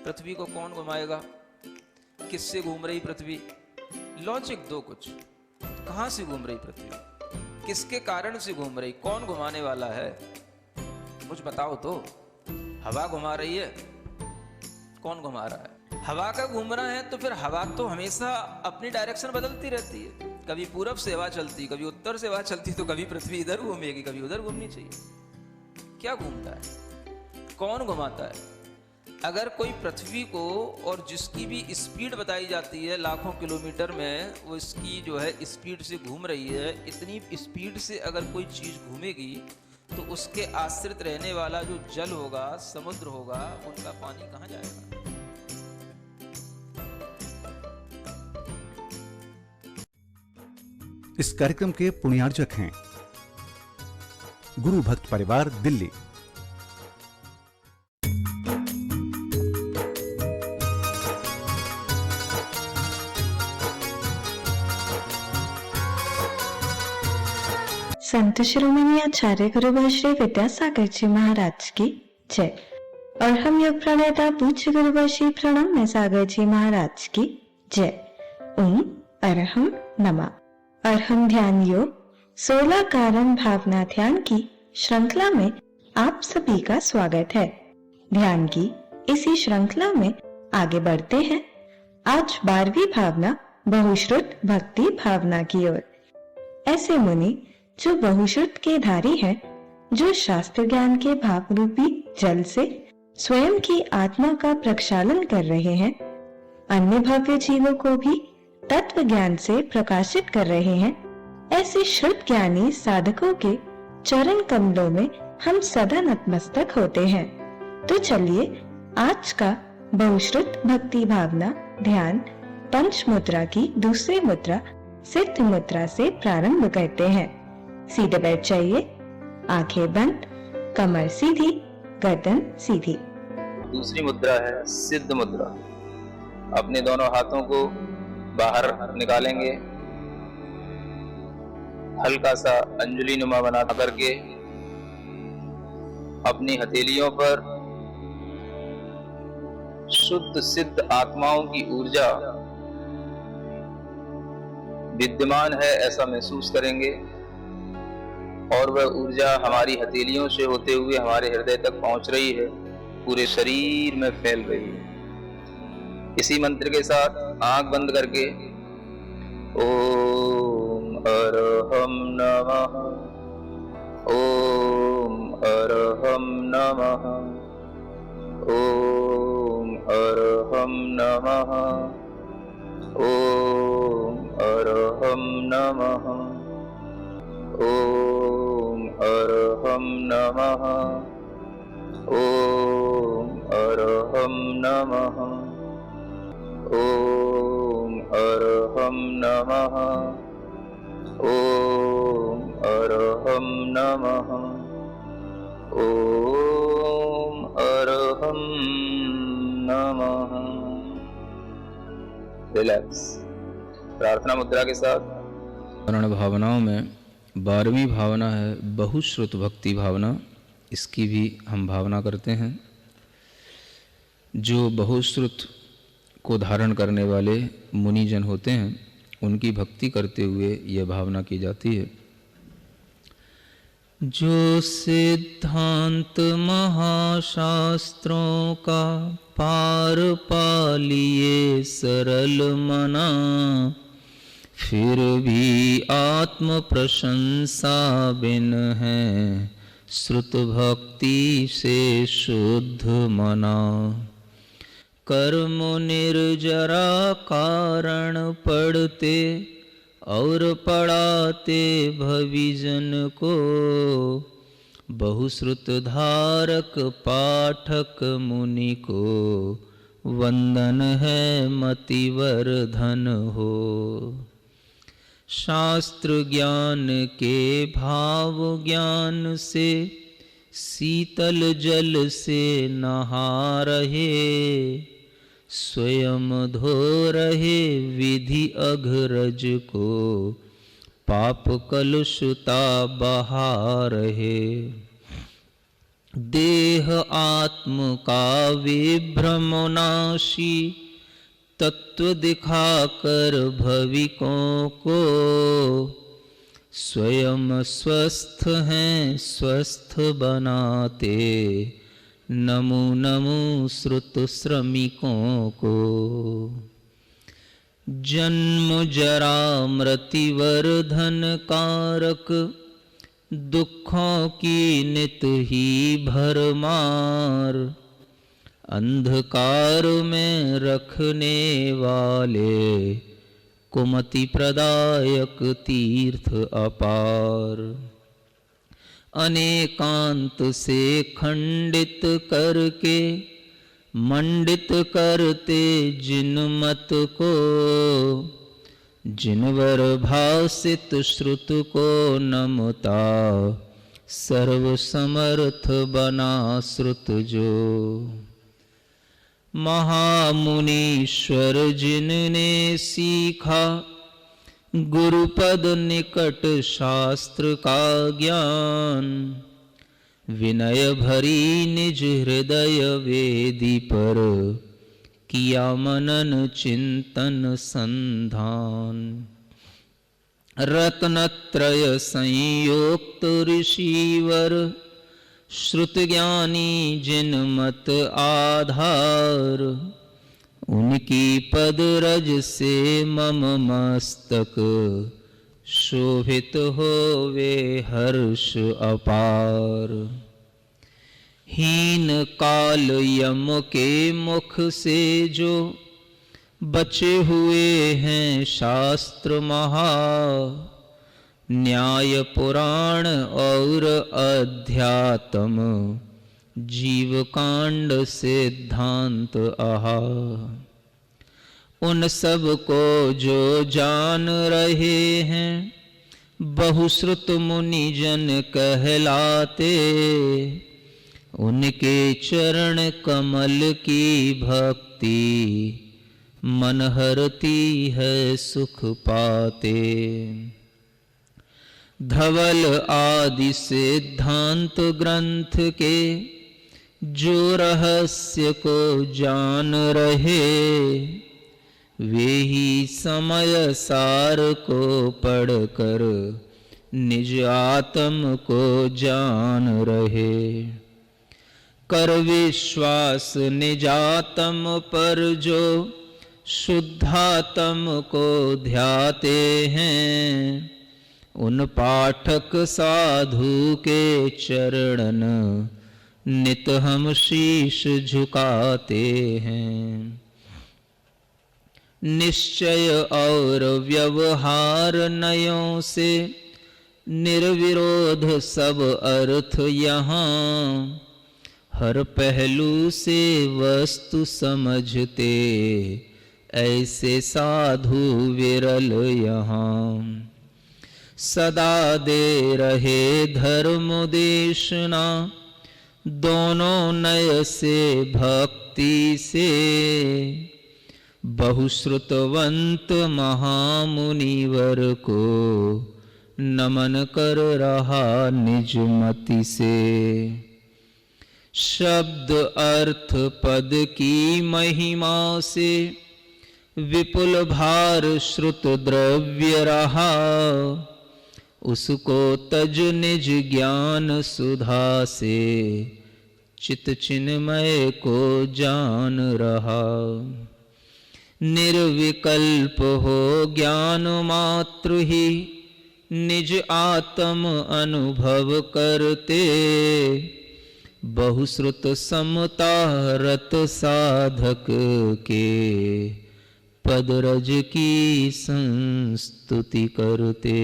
पृथ्वी को कौन घुमाएगा, किससे घूम रही पृथ्वी, लॉजिक दो कुछ। कहां से घूम रही पृथ्वी, किसके कारण से घूम रही, कौन घुमाने वाला है, कुछ बताओ तो। हवा घुमा रही है, कौन घुमा रहा है? हवा का घूमना है तो फिर हवा तो हमेशा अपनी डायरेक्शन बदलती रहती है। कभी पूरब से हवा चलती, कभी उत्तर से हवा चलती, तो कभी पृथ्वी इधर घूमेगी, कभी उधर घूमनी चाहिए। क्या घूमता है, कौन घुमाता है? अगर कोई पृथ्वी को, और जिसकी भी स्पीड बताई जाती है लाखों किलोमीटर में, वो इसकी जो है स्पीड से घूम रही है, इतनी स्पीड से अगर कोई चीज घूमेगी तो उसके आश्रित रहने वाला जो जल होगा, समुद्र होगा, उनका पानी कहाँ जाएगा? इस कार्यक्रम के पुण्यार्जक हैं गुरु भक्त परिवार, दिल्ली। संत शिरोमणि आचार्य गुरु श्री विद्यासागर जी महाराज की जय। और हम योग प्रणेता पूज्य गुरु श्री प्रणम्य सागर जी महाराज की जय। ओम अरहम नमः। अरहम ध्यान योग 16 कारण भावना ध्यान की श्रृंखला में आप सभी का स्वागत है। ध्यान की इसी श्रृंखला में आगे बढ़ते हैं। आज 12वीं भावना बहुश्रुत भक्ति भावना की ओर। ऐसे मुनि जो बहुश्रुत के धारी हैं, जो शास्त्र ज्ञान के भाव रूपी जल से स्वयं की आत्मा का प्रक्षालन कर रहे हैं, अन्य भव्य जीवों को भी तत्व ज्ञान से प्रकाशित कर रहे हैं, ऐसे श्रुत ज्ञानी साधकों के चरण कमलों में हम सदा नतमस्तक होते हैं। तो चलिए आज का बहुश्रुत भक्ति भावना ध्यान पंच मुद्रा की दूसरी मुद्रा सिद्ध मुद्रा से प्रारंभ करते हैं। सीधे बैठ जाइए, आंखें बंद, कमर सीधी, गर्दन सीधी। दूसरी मुद्रा है सिद्ध मुद्रा। अपने दोनों हाथों को बाहर निकालेंगे, हल्का सा अंजलि नुमा बना करके अपनी हथेलियों पर शुद्ध सिद्ध आत्माओं की ऊर्जा विद्यमान है ऐसा महसूस करेंगे, और वह ऊर्जा हमारी हथेलियों से होते हुए हमारे हृदय तक पहुंच रही है, पूरे शरीर में फैल रही है। इसी मंत्र के साथ आंख बंद करके ओम अरहम नमः, ओम अरहम नमः, ओम अरहम नमः, ओम अरहम नमः, ओम अरहम नमः, ओम अरहम नमः, ओम अरहम नमः, ओम अरहम नमः, ओम अरहम नमः। रिलैक्स। प्रार्थना मुद्रा के साथ करण भावनाओं में 12वीं भावना है बहुश्रुत भक्ति भावना। इसकी भी हम भावना करते हैं। जो बहुश्रुत को धारण करने वाले मुनिजन होते हैं, उनकी भक्ति करते हुए यह भावना की जाती है। जो सिद्धांत महाशास्त्रों का पार पा लिए सरल मना, फिर भी आत्म प्रशंसा बिन है श्रुत भक्ति से शुद्ध मना। कर्म निर्जरा कारण पढ़ते और पढ़ाते भविजन को, बहुश्रुत धारक पाठक मुनि को वंदन है मतिवर्धन हो। शास्त्र ज्ञान के भाव ज्ञान से शीतल जल से नहा रहे, स्वयं धो रहे विधि अघरज को, पाप कलुषता बहा रहे। देह आत्म का विभ्रमनाशी तत्व दिखाकर भविकों को स्वयं स्वस्थ हैं स्वस्थ बनाते नमो नमो श्रुत श्रमिकों को। जन्म जरा मृत्युवर्धन कारक दुखों की नित ही भरमार अंधकार में रखने वाले कुमति प्रदायक तीर्थ अपार। अनेकांत से खंडित करके मंडित करते जिन मत को जिनवर भासित श्रुत को नमता सर्व समर्थ बना श्रुत जो। महामुनीश्वर जिनने सीखा गुरुपद निकट शास्त्र का ज्ञान विनय भरी निज हृदय वेदी पर किया मनन चिंतन संधान। रत्नत्रय संयोक्त ऋषिवर श्रुत ज्ञानी जिन मत आधार उनकी पद रज से मम मस्तक शोभित होवे हर्ष अपार। हीन काल यम के मुख से जो बचे हुए हैं शास्त्र महा न्याय पुराण और अध्यात्म जीव कांड सिद्धांत आहा। उन सब को जो जान रहे हैं बहुश्रुत मुनिजन कहलाते उनके चरण कमल की भक्ति मन हरती है सुख पाते। धवल आदि सिद्धांत ग्रंथ के जो रहस्य को जान रहे वे ही समय सार को पढ़कर निज आत्म को जान रहे। कर विश्वास निजात्म पर जो शुद्धात्म को ध्याते हैं उन पाठक साधु के चरणन नित हम शीश झुकाते हैं। निश्चय और व्यवहार नयों से निर्विरोध सब अर्थ यहाँ हर पहलू से वस्तु समझते ऐसे साधु विरल यहाँ। सदा दे रहे धर्म देशना दोनों नय से भक्ति से बहुश्रुतवंत महामुनिवर को नमन कर रहा निज मति से। शब्द अर्थ पद की महिमा से विपुल भार श्रुत द्रव्य रहा उसको तज निज ज्ञान सुधा से चित चिन्मय को जान रहा। निर्विकल्प हो ज्ञान मात्र ही निज आत्म अनुभव करते बहुश्रुत समता रत साधक के पदरज की संस्तुति करते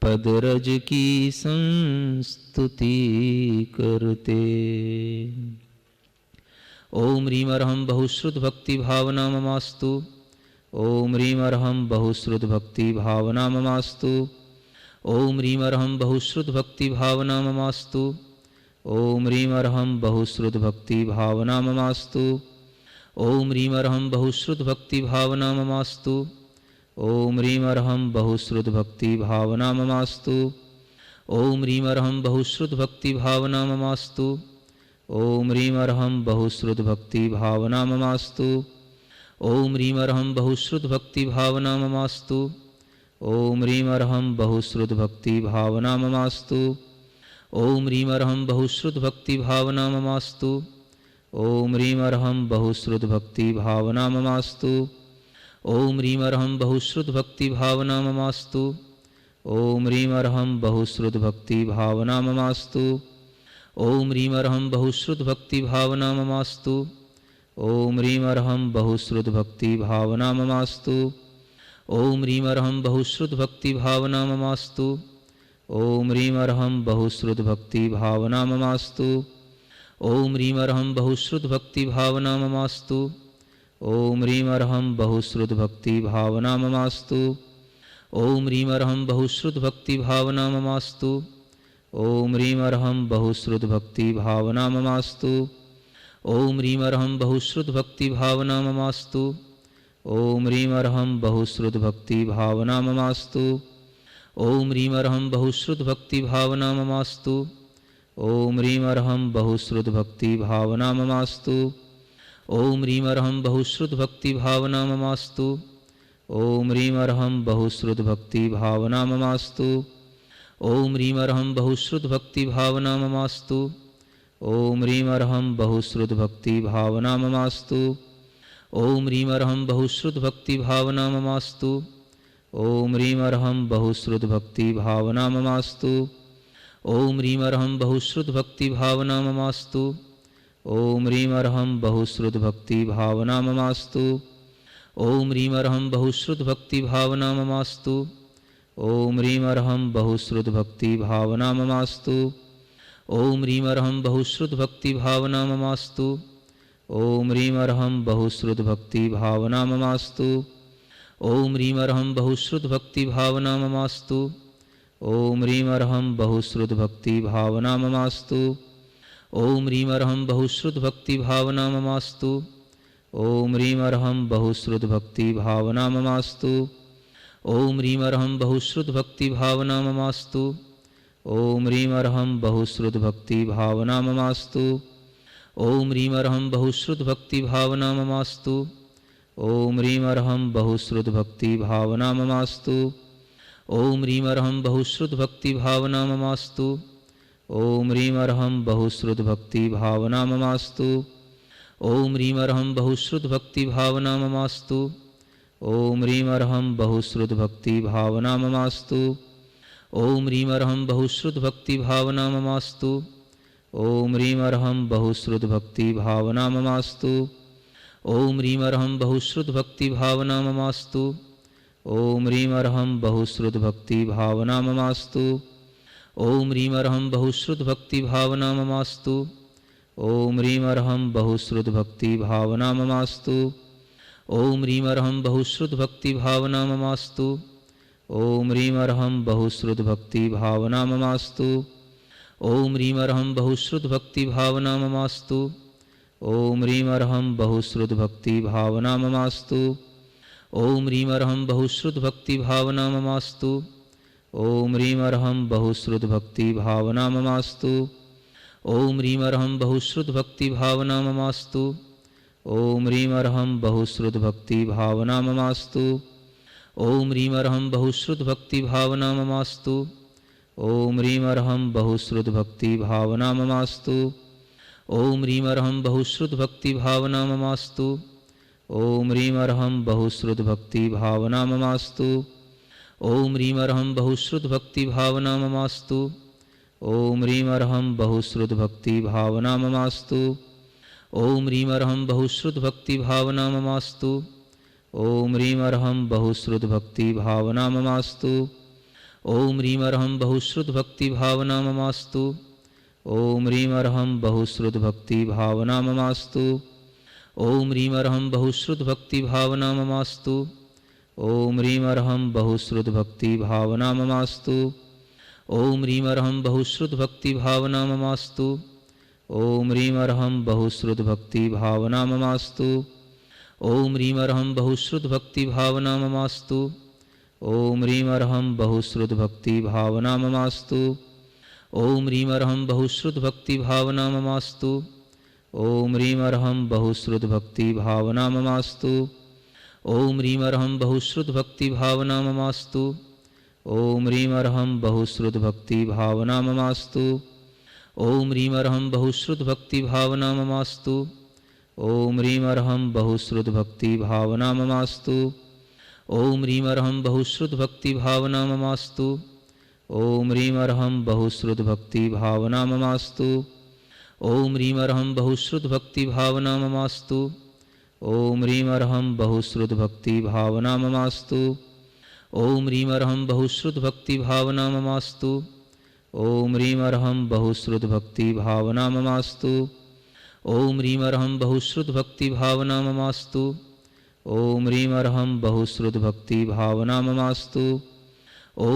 पदरज की संस्तुति करते। ओम ह्रीम अर्हं बहुश्रुत भक्ति भावना ममास्तु। ओम ह्रीम अर्हं बहुश्रुत भक्ति भावना ममास्तु। ओम ह्रीम अर्हं बहुश्रुत भक्ति भावना ममास्तु। ओम ह्रीम अर्हं बहुश्रुत भक्ति भावना ममास्तु। ओम ह्रीम अर्हं बहुश्रुत भक्ति भावना ममास्तु। ओम ह्रीम अर्हं बहुश्रुत भक्ति भावना ममास्तु। ओम ह्रीम अर्हं बहुश्रुत भक्ति भावना ममास्तु। ओम ह्रीम अर्हं बहुश्रुत भक्ति भावना ममास्तु। ओम ह्रीम अर्हं बहुश्रुत भक्ति भावना ममास्तु। ओम ह्रीम अर्हं बहुश्रुत भक्ति भावना ममास्तु। ओम ह्रीम अर्हं बहुश्रुत भक्ति भावना ममास्तु। ओम ह्रीम अर्हं बहुश्रुत भक्ति भावना ममास्तु। ओम ह्रीम अर्हं बहुश्रुत भक्ति भावना ममास्तु। ओम ह्रीम अर्हं बहुश्रुत भक्ति भावना ममास्तु। ओम ह्रीम अर्हं बहुश्रुत भक्ति भावना ममास्तु। ओम ह्रीम अर्हं बहुश्रुत भक्ति भावना ममास्तु। ओम ह्रीम अर्हं बहुश्रुत भक्ति भावना ममास्तु। ओम ह्रीम अर्हं बहुश्रुत भक्ति भावना ममास्तु। ओम ह्रीम अर्हं बहुश्रुत भक्ति भावना ममास्तु। ओम ह्रीम अर्हं बहुश्रुत भक्ति भावना ममास्तु। ओम ह्रीम अर्हं बहुश्रुत भक्ति भावना ममास्तु। ओम ह्रीम अर्हं बहुश्रुत भक्ति भावना ममास्तु। ओम ह्रीम अर्हं बहुश्रुत भक्ति भावना ममास्तु। ओम ह्रीम अर्हं बहुश्रुत भक्ति भावना ममास्तु। ओम ह्रीम अर्हं बहुश्रुत भक्ति भावना ममास्तु। ओम ह्रीम अर्हं बहुश्रुत भक्ति भावना ममास्तु। ओम ह्रीम अर्हं बहुश्रुत भक्ति भावना ममास्तु। ओम ह्रीम अर्हं बहुश्रुत भक्ति भावना ममास्तु। ओम ह्रीम अर्हं बहुश्रुत भक्ति भावना ममास्तु। ओम ह्रीम अर्हं बहुश्रुत भक्ति भावना ममास्तु। ओम ह्रीम अर्हं बहुश्रुत भक्ति भावना ममास्तु। ओम ह्रीम अर्हं बहुश्रुत भक्ति भावना ममास्तु। ओम ह्रीम अर्हं बहुश्रुत भक्ति भावना ममास्तु। ओम ह्रीम अर्हं बहुश्रुत भक्ति भावना ममास्तु। ओम ह्रीम अर्हं बहुश्रुत भक्ति भावना ममास्तु। ओम ह्रीम अर्हं बहुश्रुत भक्ति भावना ममास्तु। ओम ह्रीम अर्हं बहुश्रुत भक्ति भावना ममास्तु। ओम ह्रीम अर्हं बहुश्रुत भक्ति भावना ममास्तु। ओम ह्रीम अर्हं बहुश्रुत भक्ति भावना ममास्तु। ओम ह्रीम अर्हं बहुश्रुत भक्ति भावना ममास्तु। ओम ह्रीम अर्हं बहुश्रुत भक्ति भावना ममास्तु। ओम ह्रीम अर्हं बहुश्रुत भक्ति भावना ममास्तु। ओम ह्रीम अर्हं बहुश्रुत भक्ति भावना ममास्तु। ओम ह्रीम अर्हं बहुश्रुत भक्ति भावना ममास्तु। ओम ह्रीम अर्हं बहुश्रुत भक्ति भावना ममास्तु। ओम ह्रीम अर्हं बहुश्रुत भक्ति भावना ममास्तु। ओम ह्रीम अर्हं बहुश्रुत भक्ति भावना ममास्तु। ओम ह्रीम अर्हं बहुश्रुत भक्ति भावना ममास्तु। ओम ह्रीम अर्हं बहुश्रुत भक्ति भावना ममास्तु। ओम ह्रीम अर्हं बहुश्रुत भक्ति भावना ममास्तु। ओम ह्रीम अर्हं बहुश्रुत भक्ति भावना ममास्तु। ओम ह्रीम अर्हं बहुश्रुत भक्ति भावना ममास्तु। ओम ह्रीम अर्हं बहुश्रुत भक्ति भावना ममास्तु। ओम ह्रीम अर्हं बहुश्रुत भक्ति भावना ममास्तु। ओम ह्रीम अर्हं बहुश्रुत भक्ति भावना ममास्तु। ओम ह्रीम अर्हं बहुश्रुत भक्ति भावना ममास्तु। ओम ह्रीम अर्हं बहुश्रुत भक्ति भावना ममास्तु। ओम ह्रीम अर्हं बहुश्रुत भक्ति भावना ममास्तु। ओम ह्रीम अर्हं बहुश्रुत भक्ति भावना ममास्तु। ओम ह्रीम अर्हं बहुश्रुत भक्ति भावना ममास्तु। ओम ह्रीम अर्हं बहुश्रुत भक्ति भावना ममास्तु। ओम ह्रीम अर्हं बहुश्रुत भक्ति भावना ममास्तु। ओम ह्रीम अर्हं बहुश्रुत भक्ति भावना ममास्तु। ओम ह्रीम अर्हं बहुश्रुत भक्ति भावना ममास्तु। ओम ह्रीम अर्हं बहुश्रुत भक्ति भावना ममास्तु। ओम ह्रीम अर्हं बहुश्रुत भक्ति भावना ममास्तु। ओम ह्रीम अर्हं बहुश्रुत भक्ति भावना ममास्तु। ओम ह्रीम अर्हं बहुश्रुत भक्ति भावना ममास्तु। ओम ह्रीम अर्हं बहुश्रुत भक्ति भावना ममास्तु। ओम ह्रीम अर्हं बहुश्रुत भक्ति भावना ममास्तु। ओम ह्रीम अर्हं बहुश्रुत भक्ति भावना ममास्तु। ओम ह्रीम अर्हं बहुश्रुत भक्ति भावना ममास्तु। ओम ह्रीम अर्हं बहुश्रुत भक्ति भावना ममास्तु। ओम ह्रीम अर्हं बहुश्रुत भक्ति भावना ममास्तु। ओम ह्रीम अर्हं बहुश्रुत भक्ति भावना ममास्तु। ओम ह्रीम अर्हं बहुश्रुत भक्ति भावना ममास्तु। ओम ह्रीम अर्हं बहुश्रुत भक्ति भावना ममास्तु। ओम ह्रीम अर्हं बहुश्रुत भक्ति भावना ममास्तु। ओम ह्रीम अर्हं बहुश्रुत भक्ति भावना ममास्तु। ओम ह्रीम अर्हं बहुश्रुत भक्ति भावना ममास्तु। ओम ह्रीम अर्हं बहुश्रुत भक्ति भावना ममास्तु। ओम ह्रीम अर्हं बहुश्रुत भक्ति भावना ममास्तु। ओम ह्रीम अर्हं बहुश्रुत भक्ति भावना ममास्तु। ओम ह्रीम अर्हं बहुश्रुत भक्ति भावना ममास्तु। ओम ह्रीम अर्हं बहुश्रुत भक्ति भावना ममास्तु। ओम ह्रीम अर्हं बहुश्रुत भक्ति भावना ममास्तु। ओम ह्रीम अर्हं बहुश्रुत भक्ति भावना ममास्तु। ओम ह्रीम अर्हं बहुश्रुत भक्ति भावना ममास्तु। ओम ह्रीम अर्हं बहुश्रुत भक्ति भावना ममास्तु। ओम ह्रीम अर्हं बहुश्रुत भक्ति भावना ममास्तु। ओम ह्रीम अर्हं बहुश्रुत भक्ति भावना ममास्तु। ओम ह्रीम अर्हं बहुश्रुत भक्ति भावना ममास्तु। ओम ह्रीम अर्हं बहुश्रुत भक्ति भावना ममास्तु। ओम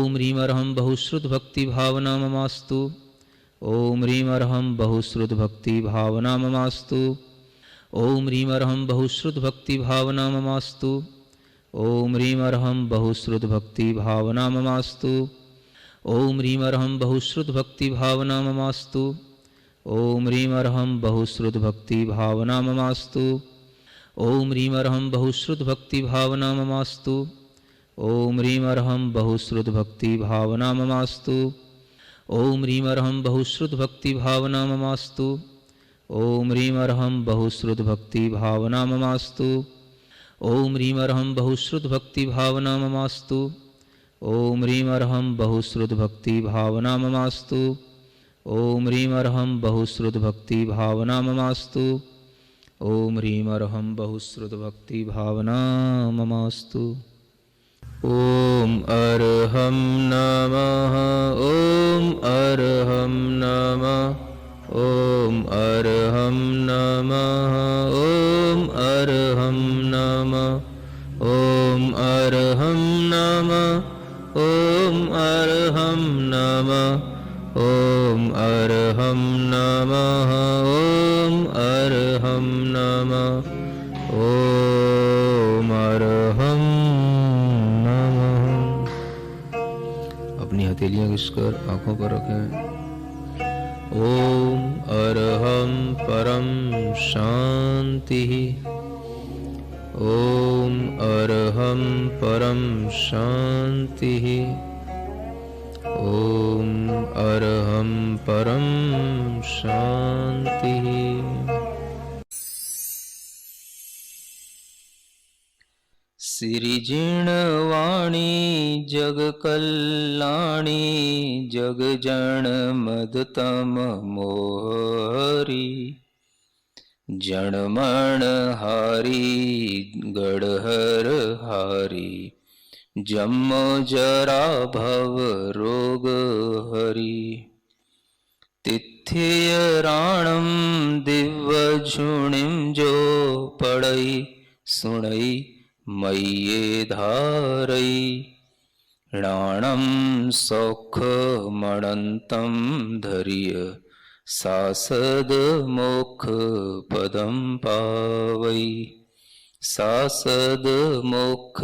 ह्रीम अर्हं बहुश्रुत भक्ति भावना ममास्तु। ओम ह्रीम अर्हं बहुश्रुत भक्ति भावना ममास्तु। ओम ह्रीम अर्हं बहुश्रुत भक्ति भावना ममास्तु। ओम ह्रीम अर्हं बहुश्रुत भक्ति भावना ममास्तु। ओम ह्रीम अर्हं बहुश्रुत भक्ति भावना ममास्तु। ओम ह्रीम अर्हं बहुश्रुत भक्ति भावना ममास्तु। ओम ह्रीम अर्हं बहुश्रुत भक्ति भावना ममास्तु। ओम ह्रीम अर्हं बहुश्रुत भक्ति भावना ममास्तु। ओम ह्रीम अर्हं बहुश्रुत भक्ति भावना ममास्तु। ओम ह्रीम अर्हं बहुश्रुत भक्ति भावना ममास्तु। ओम ह्रीम अर्हं बहुश्रुत भक्ति भावना ममास्तु। ओम ह्रीम अर्हं बहुश्रुत भक्ति भावना ममास्तु। ओम ह्रीम अर्हं बहुश्रुत भक्ति भावना ममास्तु। ओम ह्रीम अर्हं बहुश्रुत भक्ति भावना ममास्तु। ओम ह्रीम अर्हं बहुश्रुत भक्ति भावना ममास्तु। ओम अर्हं नमः। ओम अर्हं नमः। ओम अर्हं नमः। ओम अर्हं नमः। ओम अर्हं नमः। ओम अर्हं नमः। ओम अर्हं नमः। ओम अर्हं नमः। ओम अर्हं नमः। अपनी हथेलियां घिसकर आंखों पर रखें। ओम अर्हं परम शांति। ओम अर्हं परम शांति। ओम अर्हं परम शांति। सिरिजिणवाणी जग कल्याणी जग जन मदतम मोहरी जनमण हारी गढ़हर हारी जम्मो जरा भव रोग हरि तिथ्य राणम दिव्य झुणिम जो पड़ई सुणई मय्ये धारई राणम सौख मणंतम धैर्य सासद मोक्ष पदम पावई सासद मोक्ष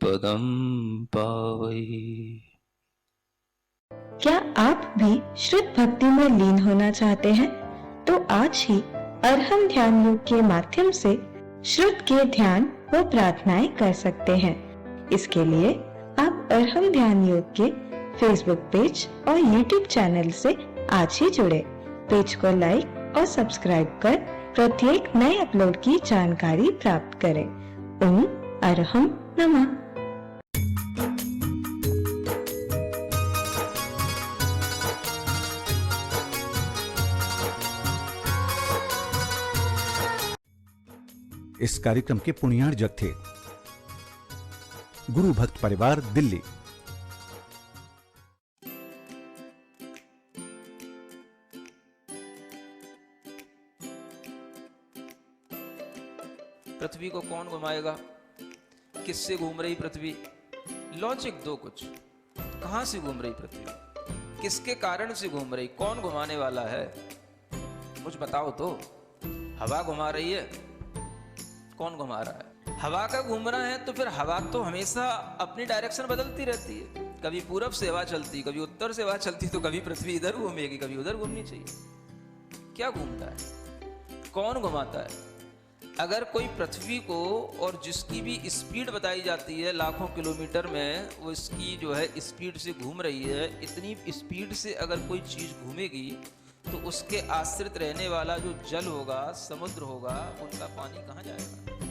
पदम पावई। क्या आप भी शुद्ध भक्ति में लीन होना चाहते हैं? तो आज ही अर्हम ध्यान योग के माध्यम से शुद्ध के ध्यान व प्रार्थनाएं कर सकते हैं। इसके लिए आप अर्हम ध्यान योग के फेसबुक पेज और यूट्यूब चैनल से आज ही जुड़े। पेज को लाइक और सब्सक्राइब कर प्रत्येक नए अपलोड की जानकारी प्राप्त करें। ओम अर्हम नमः। इस कार्यक्रम के पुण्यार्जक थे गुरु भक्त परिवार, दिल्ली। पृथ्वी को कौन घुमाएगा? किससे घूम रही पृथ्वी? लॉजिक दो कुछ। कहां से घूम रही पृथ्वी? किसके कारण से घूम रही? कौन घुमाने वाला है? कुछ बताओ तो। हवा घुमा रही है? कौन घुमा रहा है? हवा का घूमना है तो फिर हवा तो हमेशा अपनी डायरेक्शन बदलती रहती है। कभी पूरब से हवा चलती, कभी उत्तर से हवा चलती, तो कभी पृथ्वी इधर घूमेगी, कभी उधर घूमनी चाहिए। क्या घूमता है, कौन घुमाता है? अगर कोई पृथ्वी को, और जिसकी भी स्पीड बताई जाती है लाखों किलोमीटर में, वो इसकी जो है स्पीड से घूम रही है, इतनी स्पीड से अगर कोई चीज़ घूमेगी तो उसके आश्रित रहने वाला जो जल होगा, समुद्र होगा, उनका पानी कहाँ जाएगा?